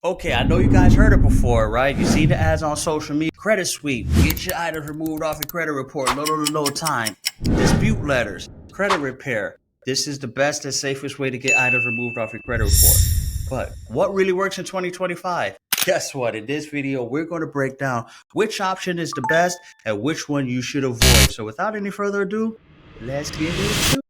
Okay, I know you guys heard it before, right? You see the ads on social media. Credit sweep, get your items removed off your credit report, no time. Dispute letters, credit repair. This is the best and safest way to get items removed off your credit report. But what really works in 2025? Guess what? In this video, we're going to break down which option is the best and which one you should avoid. So without any further ado, let's get into it.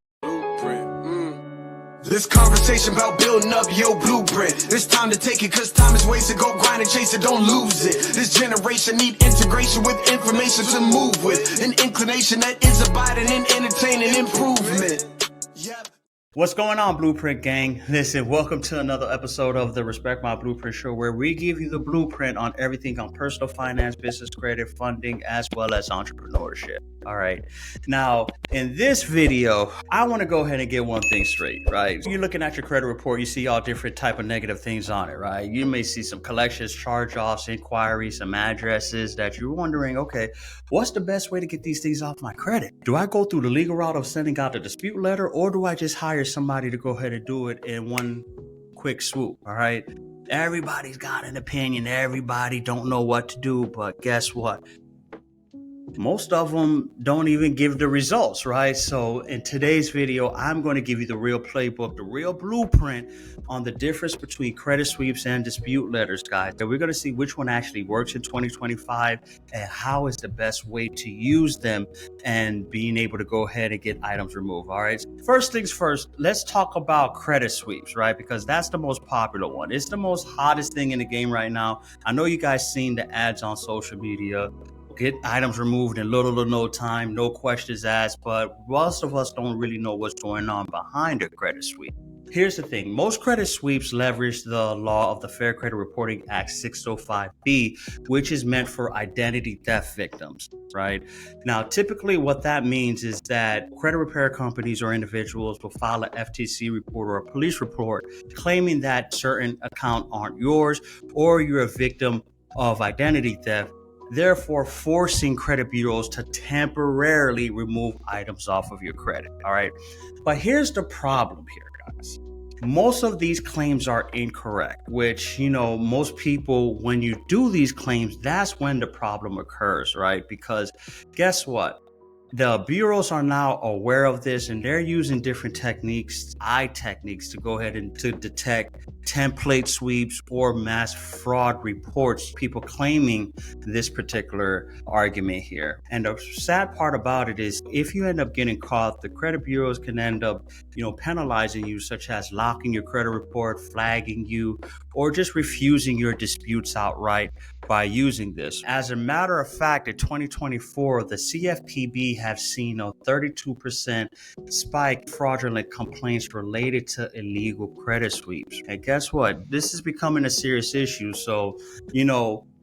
This conversation about building up your blueprint. It's time to take it, cause time is wasted. Go grind and chase it, don't lose it. This generation need integration with information to move with. An inclination that is abiding in entertaining improvement. Yep. What's going on, Blueprint Gang? Listen, welcome to another episode of the Respect My Blueprint Show, where we give you the blueprint on everything on personal finance, business credit, funding, as well as entrepreneurship. All right. Now, in this video, I want to go ahead and get one thing straight, right? You're looking at your credit report, you see all different type of negative things on it, right? You may see some collections, charge-offs, inquiries, some addresses that you're wondering, okay, what's the best way to get these things off my credit? Do I go through the legal route of sending out a dispute letter, or do I just hire somebody to go ahead and do it in one quick swoop? All right. Everybody's got an opinion. Everybody don't know what to do, but guess what? Most of them don't even give the results, right? So in today's video, I'm going to give you the real playbook, the real blueprint on the difference between credit sweeps and dispute letters, guys. And we're going to see which one actually works in 2025 and how is the best way to use them and being able to go ahead and get items removed. All right. First things first, let's talk about credit sweeps, right? Because that's the most popular one. It's the most hottest thing in the game right now. I know you guys seen the ads on social media. Get items removed in little or no time, no questions asked, but most of us don't really know what's going on behind a credit sweep. Here's the thing. Most credit sweeps leverage the law of the Fair Credit Reporting Act 605B, which is meant for identity theft victims, right? Now, typically what that means is that credit repair companies or individuals will file an FTC report or a police report claiming that certain accounts aren't yours or you're a victim of identity theft, therefore forcing credit bureaus to temporarily remove items off of your credit. All right. But here's the problem here, guys. Most of these claims are incorrect, which, most people, when you do these claims, that's when the problem occurs, right? Because guess what? The bureaus are now aware of this and they're using different techniques, techniques to go ahead and to detect template sweeps or mass fraud reports, people claiming this particular argument here. And the sad part about it is if you end up getting caught, the credit bureaus can end up, penalizing you, such as locking your credit report, flagging you, or just refusing your disputes outright by using this. As a matter of fact, in 2024, the CFPB have seen a 32% spike fraudulent complaints related to illegal credit sweeps. And guess what? This is becoming a serious issue. So,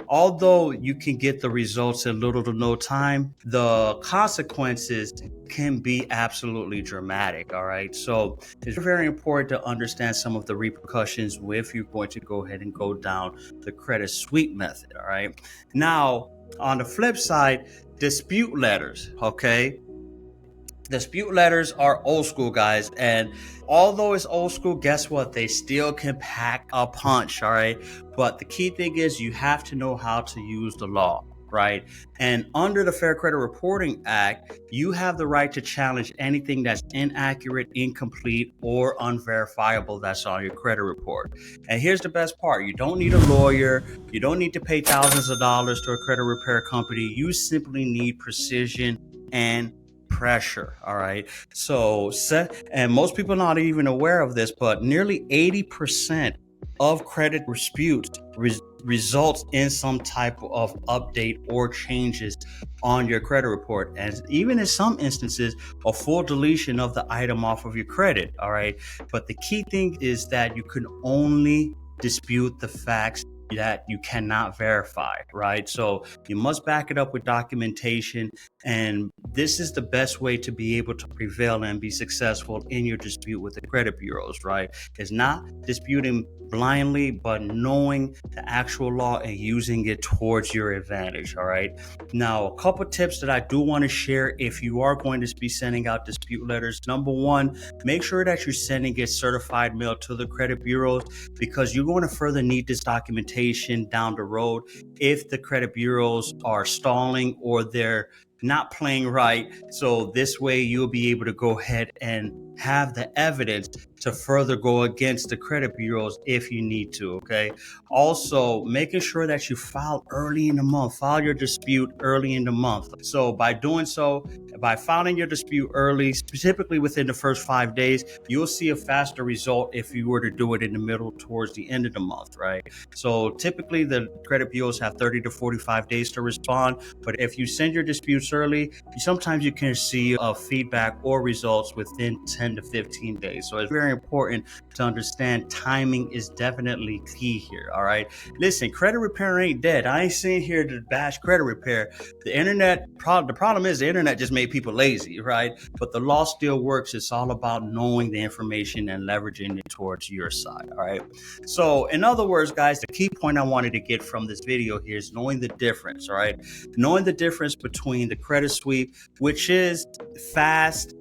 although you can get the results in little to no time, the consequences can be absolutely dramatic. All right. So it's very important to understand some of the repercussions if you're going to go ahead and go down the credit sweep method. All right. Now, on the flip side, dispute letters. Okay. Dispute letters are old school, guys. And although it's old school, guess what? They still can pack a punch. All right. But the key thing is you have to know how to use the law. Right. And under the Fair Credit Reporting Act, you have the right to challenge anything that's inaccurate, incomplete, or unverifiable that's on your credit report. And here's the best part. You don't need a lawyer. You don't need to pay thousands of dollars to a credit repair company. You simply need precision and pressure. All right. So, and most people are not even aware of this, but nearly 80% of credit disputes results in some type of update or changes on your credit report. And even in some instances, a full deletion of the item off of your credit. All right. But the key thing is that you can only dispute the facts that you cannot verify, right? So you must back it up with documentation And this is the best way to be able to prevail and be successful in your dispute with the credit bureaus, right? It's not disputing blindly, but knowing the actual law and using it towards your advantage, all right? Now, a couple tips that I do want to share if you are going to be sending out dispute letters. Number one, make sure that you're sending it certified mail to the credit bureaus, because you're going to further need this documentation down the road if the credit bureaus are stalling or they're not playing right. So this way you'll be able to go ahead and have the evidence to further go against the credit bureaus if you need to, okay? Also, making sure that you file early in the month. File your dispute early in the month. So by doing so, by filing your dispute early, specifically within the first 5 days, you'll see a faster result if you were to do it in the middle towards the end of the month, right? So typically the credit bureaus have 30 to 45 days to respond, but if you send your disputes early, sometimes you can see feedback or results within 10 to 15 days. So it's very important to understand timing is definitely key here, all right? Listen, credit repair ain't dead. I ain't sitting here to bash credit repair. The internet, the problem is the internet just made people lazy, right? But the law still works. It's all about knowing the information and leveraging it towards your side, all right? So in other words, guys, the key point I wanted to get from this video here is knowing the difference, all right? Knowing the difference between the credit sweep, which is fast,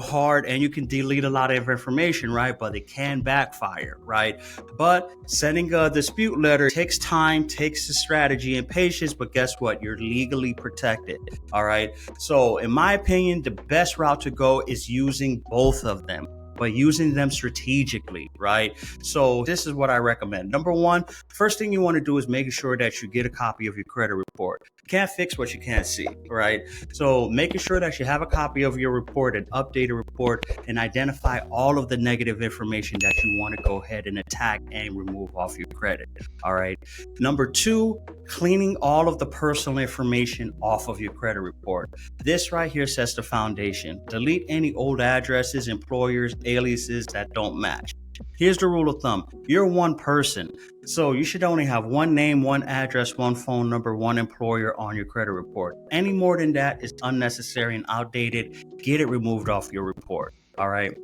hard, and you can delete a lot of information, right? But it can backfire, right? But sending a dispute letter takes time, takes a strategy and patience, but guess what? You're legally protected, all right? So in my opinion, the best route to go is using both of them, but using them strategically, right? So this is what I recommend. Number one, first thing you want to do is making sure that you get a copy of your credit report. You can't fix what you can't see, right? So making sure that you have a copy of your report, an updated report, and identify all of the negative information that you want to go ahead and attack and remove off your credit, all right? Number two, cleaning all of the personal information off of your credit report. This right here sets the foundation. Delete any old addresses, employers, aliases that don't match. Here's the rule of thumb. You're one person, so you should only have one name, one address, one phone number, one employer on your credit report. Any more than that is unnecessary and outdated. Get it removed off your report. All right.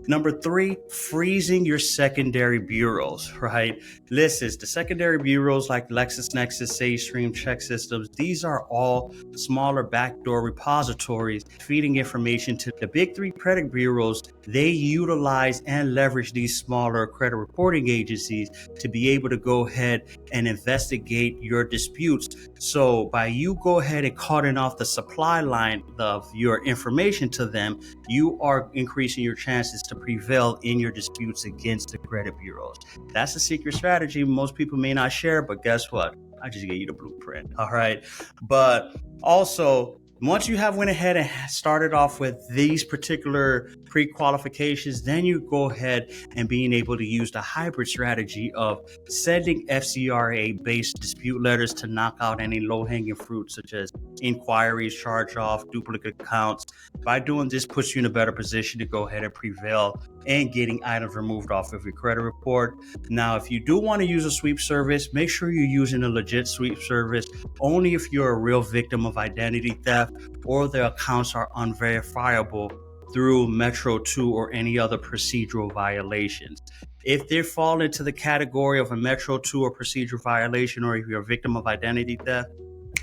Number three, freezing your secondary bureaus, right? Listen, the secondary bureaus like LexisNexis, SageStream, ChexSystems, these are all smaller backdoor repositories feeding information to the big three credit bureaus. They utilize and leverage these smaller credit reporting agencies to be able to go ahead and investigate your disputes. So by you go ahead and cutting off the supply line of your information to them, you are increasing your chances to prevail in your disputes against the credit bureaus. That's a secret strategy most people may not share, but guess what? I just gave you the blueprint, all right? But also, once you have went ahead and started off with these particular pre-qualifications, then you go ahead and being able to use the hybrid strategy of sending FCRA-based dispute letters to knock out any low-hanging fruit, such as inquiries, charge-off, duplicate accounts. By doing this, puts you in a better position to go ahead and prevail and getting items removed off of your credit report. Now, if you do want to use a sweep service, make sure you're using a legit sweep service only if you're a real victim of identity theft or the accounts are unverifiable through Metro 2 or any other procedural violations. If they fall into the category of a Metro 2 or procedural violation, or if you're a victim of identity theft,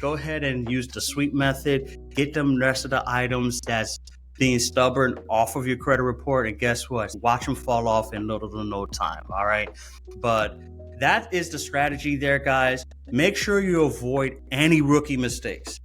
go ahead and use the sweep method, get them the rest of the items that's being stubborn off of your credit report, and guess what? Watch them fall off in little to no time, all right? But that is the strategy there, guys. Make sure you avoid any rookie mistakes,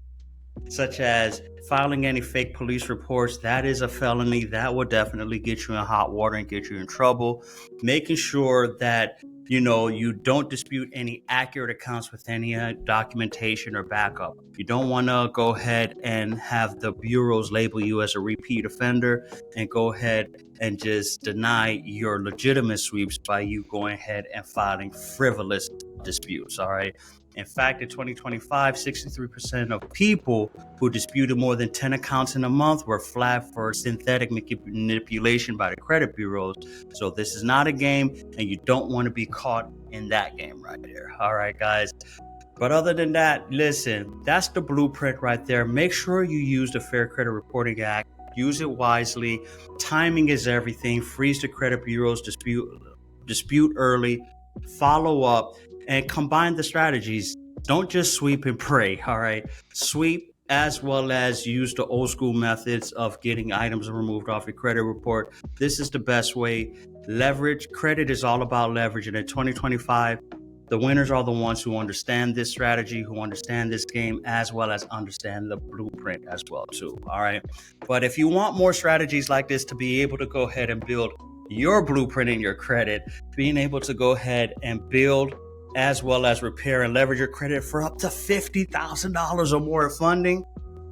such as filing any fake police reports. That is a felony. That will definitely get you in hot water and get you in trouble. Making sure that you don't dispute any accurate accounts with any documentation or backup. You don't want to go ahead and have the bureaus label you as a repeat offender and go ahead and just deny your legitimate sweeps by you going ahead and filing frivolous disputes, all right? In fact, in 2025, 63% of people who disputed more than 10 accounts in a month were flagged for synthetic manipulation by the credit bureaus. So this is not a game, and you don't want to be caught in that game right there. All right, guys. But other than that, listen, that's the blueprint right there. Make sure you use the Fair Credit Reporting Act. Use it wisely. Timing is everything. Freeze the credit bureaus, dispute early, follow up, and combine the strategies. Don't just sweep and pray, all right? Sweep as well as use the old school methods of getting items removed off your credit report. This is the best way. Leverage. Credit is all about leverage. And in 2025, the winners are the ones who understand this strategy, who understand this game, as well as understand the blueprint as well, too. All right. But if you want more strategies like this to be able to go ahead and build your blueprint in your credit, being able to go ahead and build as well as repair and leverage your credit for up to $50,000 or more of funding,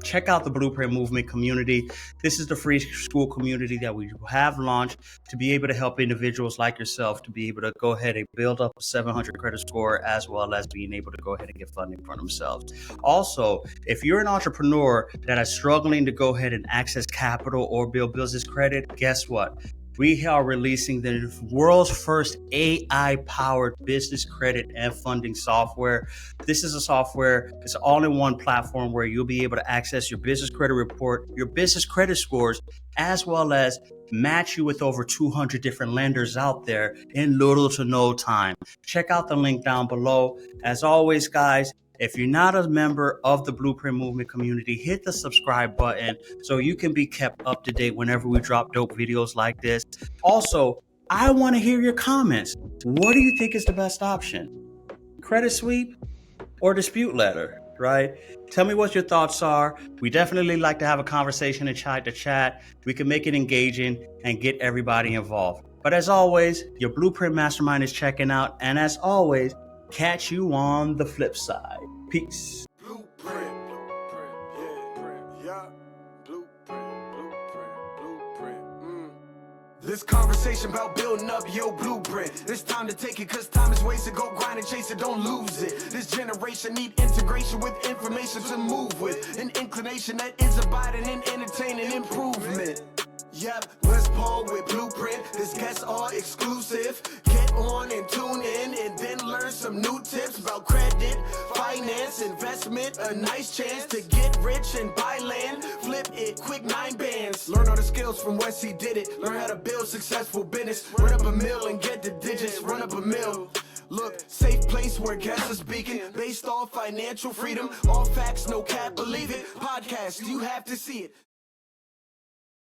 check out the Blueprint Movement community. This is the free school community that we have launched to be able to help individuals like yourself to be able to go ahead and build up a 700 credit score, as well as being able to go ahead and get funding for themselves. Also, if you're an entrepreneur that is struggling to go ahead and access capital or build business credit, guess what? We are releasing the world's first AI-powered business credit and funding software. This is a software, it's an all-in-one platform where you'll be able to access your business credit report, your business credit scores, as well as match you with over 200 different lenders out there in little to no time. Check out the link down below. As always, guys, if you're not a member of the Blueprint Movement community, hit the subscribe button so you can be kept up to date whenever we drop dope videos like this. Also, I want to hear your comments. What do you think is the best option? Credit sweep or dispute letter, right? Tell me what your thoughts are. We definitely like to have a conversation and chat to chat. We can make it engaging and get everybody involved. But as always, your Blueprint Mastermind is checking out. And as always, catch you on the flip side. Peace. Blueprint, yeah. Blueprint. This conversation about building up your blueprint. It's time to take it, cause time is wasted. Go grind and chase it, don't lose it. This generation need integration with information to move with. An inclination that is abiding in entertaining improvement. Yep, let's Paul with Blueprint. This guests are exclusive. Get on and tune in and then learn some new tips about credit, finance, investment. A nice chance to get rich and buy land. Flip it, quick 9 bands. Learn all the skills from Wes, he did it. Learn how to build successful business. Run up a mill and get the digits. Run up a mill. Look, safe place where guests are speaking. Based off financial freedom. All facts, no cap, believe it. Podcast, you have to see it.